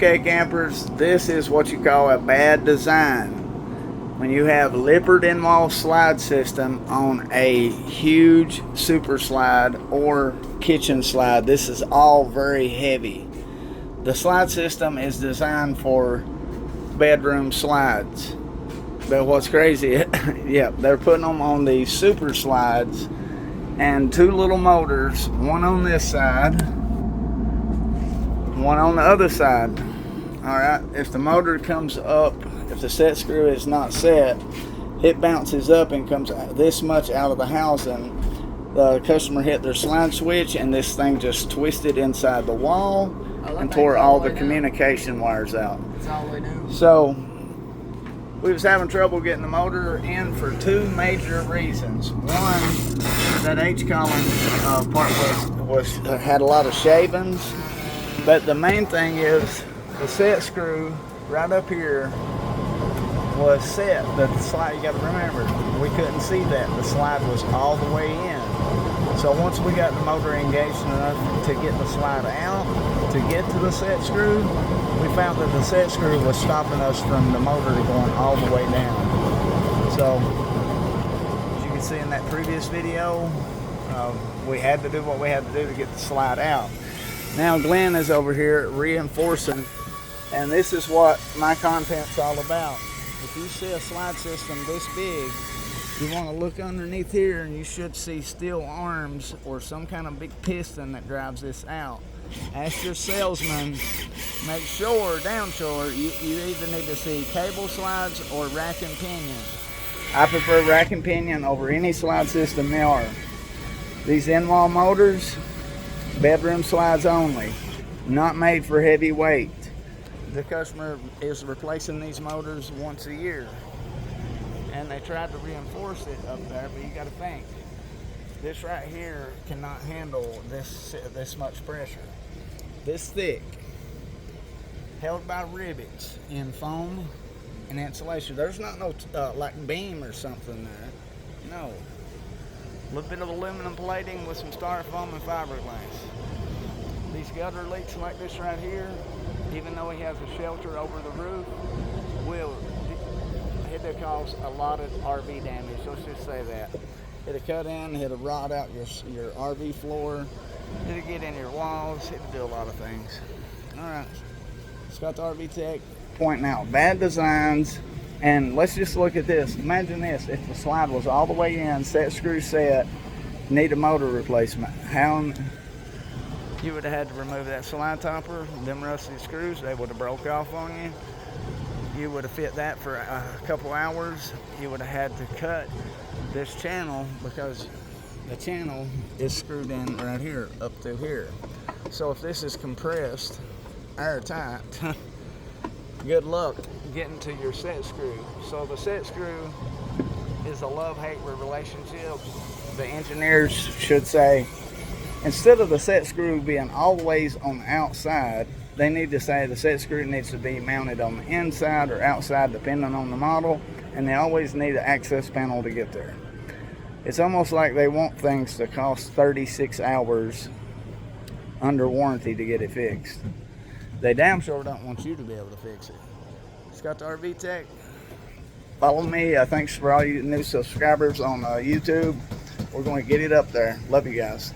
Okay, campers, this is what you call a bad design. When you have lippered in-wall slide system on a huge super slide or kitchen slide, this is all very heavy. The slide system is designed for bedroom slides. But what's crazy, yeah, they're putting them on these super slides and two little motors, one on this side, one on the other side. All right, if the motor comes up, if the set screw is not set, it bounces up and comes this much out of the housing. The customer hit their slide switch and this thing just twisted inside the wall and tore all the communication wires out. That's all we do. So we was having trouble getting the motor in for two major reasons. One, that H-column part had a lot of shavings, but the main thing is the set screw right up here was set. The slide, you got to remember, we couldn't see that. The slide was all the way in. So once we got the motor engaged enough to get the slide out, to get to the set screw, we found that the set screw was stopping us from the motor going all the way down. So, as you can see in that previous video, we had to do what we had to do to get the slide out. Now Glenn is over here reinforcing, and this is what my content's all about. If you see a slide system this big, you want to look underneath here and you should see steel arms or some kind of big piston that drives this out. Ask your salesman, make sure, down shore, you either need to see cable slides or rack and pinion. I prefer rack and pinion over any slide system there are. These in-wall motors, bedroom slides only, not made for heavy weight. The customer is replacing these motors once a year. And they tried to reinforce it up there, but you got to think, this right here cannot handle this much pressure. This thick, held by rivets in foam and insulation. There's not no like beam or something there. No. A little bit of aluminum plating with some styrofoam and fiberglass. These gutter leaks like this right here, even though he has a shelter over the roof, it'll cause a lot of RV damage. Let's just say that. It'll cut in, it'll rot out your RV floor, it'll get in your walls, it'll do a lot of things. Alright, Scott the RV Tech pointing out bad designs. And let's just look at this. Imagine this, if the slide was all the way in, set screw set, need a motor replacement. How you would have had to remove that slide topper, them rusty screws, they would have broke off on you. You would have fit that for a couple hours. You would have had to cut this channel because the channel is screwed in right here, up through here. So if this is compressed, airtight, good luck getting to your set screw. So the set screw is a love-hate relationship. The engineers should say, instead of the set screw being always on the outside, they need to say the set screw needs to be mounted on the inside or outside depending on the model, and they always need an access panel to get there. It's almost like they want things to cost 36 hours under warranty to get it fixed. They damn sure don't want you to be able to fix it. Scott the RV Tech. Follow me. Thanks for all you new subscribers on YouTube. We're going to get it up there. Love you guys.